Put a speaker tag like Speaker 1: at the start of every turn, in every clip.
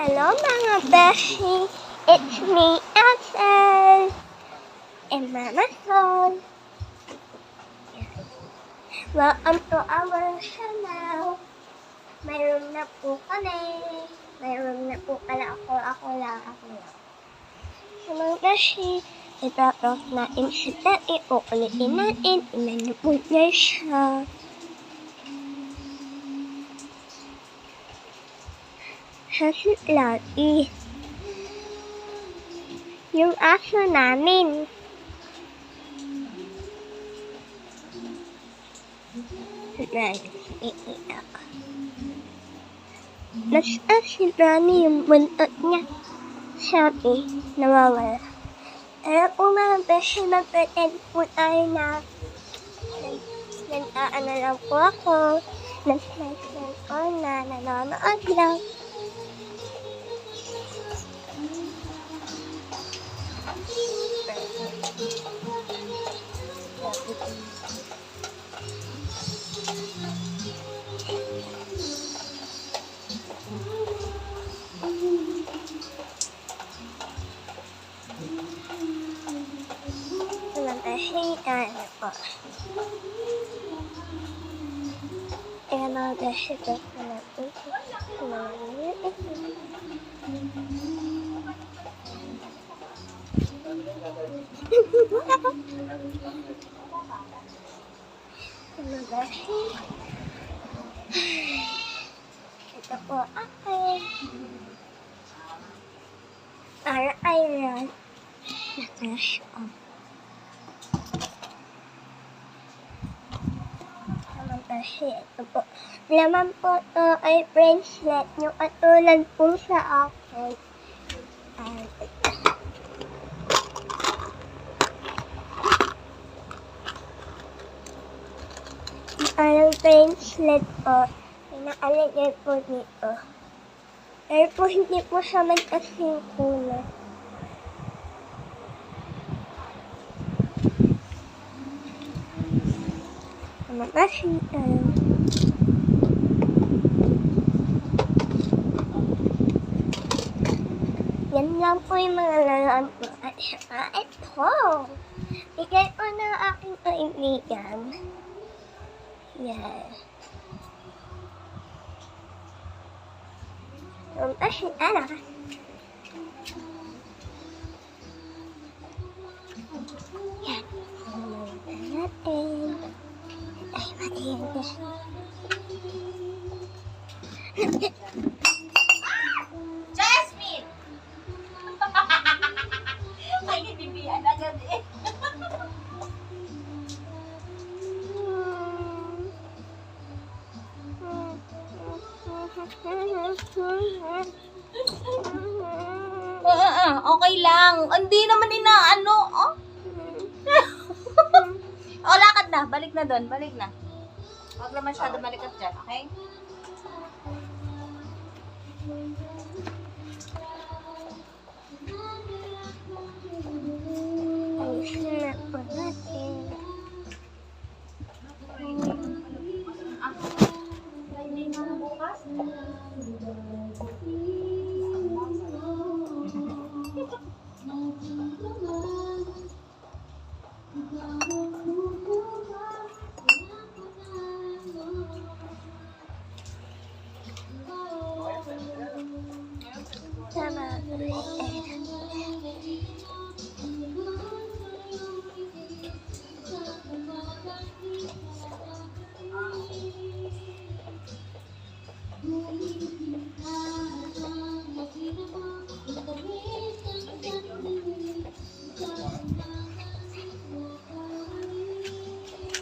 Speaker 1: Hello mga beshi, it's me, Axel, and Mama Sol. Welcome to our channel. Mayroon na po kami. Mayroon na po pala ako lang. So mga beshi, itapos natin si Tati, uulitin natin, inanapot niya siya. Si Lottie. Yung aso namin. Iiyak. Nasaan si Ronnie yung buntot niya? Sabi, nawawala. Pero kung mga beshi, mag-pretend po tayo na nag-aano lang po ako. Nag-slice lang po na nanonood lang. Ano po. Ayan mga beshi, basta natin. Mga beshi. Ito po ako. Para iron. Na-crush on. Kasi ito po. Laman po ito ay bracelet nyo katulad po sa akin. Parang bracelet po. Inaalagay po dito. Pero po hindi po siya magkasing kulay. Makasita. Yan lang po yung mga lalaan ko. At saka ito. Bigay ko ng aking kaibigan. Yan. Makasita na. Yan. Mamalitan natin. Ay, matiyan ko.
Speaker 2: Jasmine! Ay, bibiyan agad eh. Okay lang. Hindi naman inaano. Oh. O, lakad na. Balik na doon. Balik na. Huwag na masyado balikat dyan, okay?
Speaker 1: Ayusin na po natin. Tama.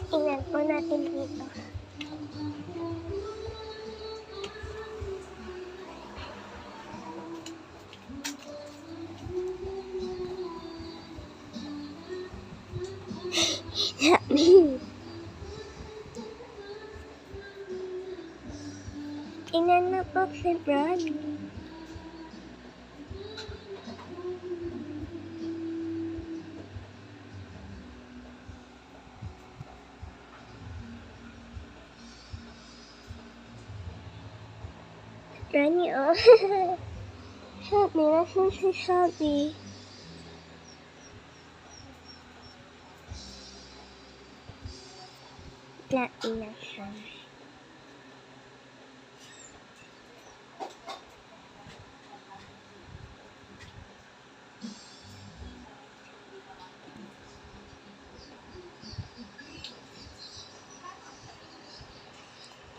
Speaker 1: Tingnan po natin dito. Tingnan na po si Brad. Granny, oh. Sabi, nasan si Sabi? Nainasan.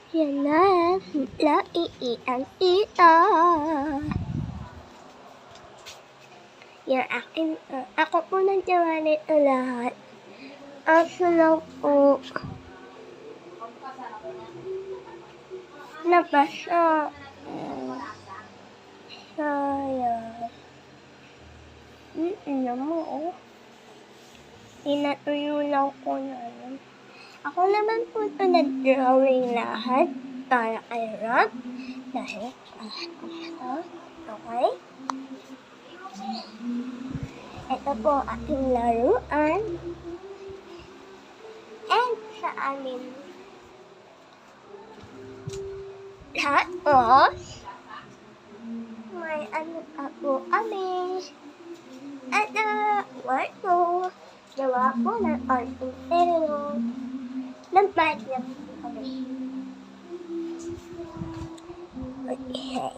Speaker 1: Yan na, ang ito. Yan akin, ako po nagtiwala ito lahat. Aso lang po. Nabasa. Sayang. Alam mo, oh. Tinatuyo lang ko na. Ako naman po ito nag-drawing lahat para kay Rob. Dahil, okay? Ito po aking laruan. And sa amin. Tapos, may ano pa po kami. At kwarto. Gawa po ng artistero. Nag-bike na po kami. Okay.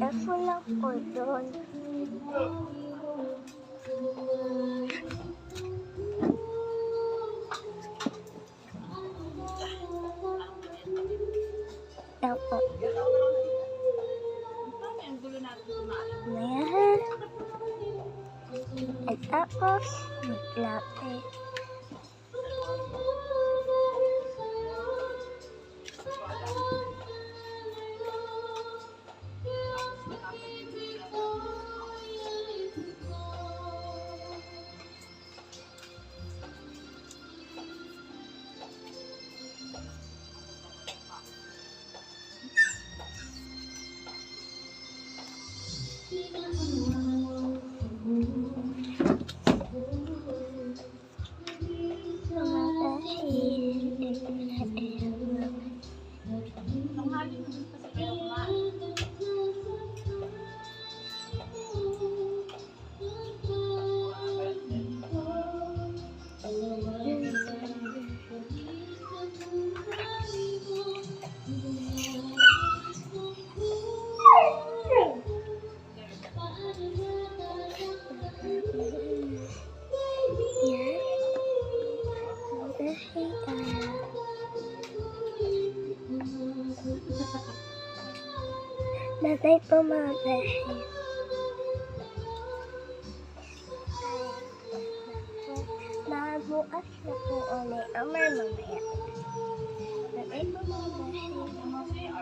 Speaker 1: Ako lang po doon. Opo. Ayan. At tapos, maglapit. Natay po mga beshi. Mabukas na po ulit ang mamaya. Natay po mga beshi.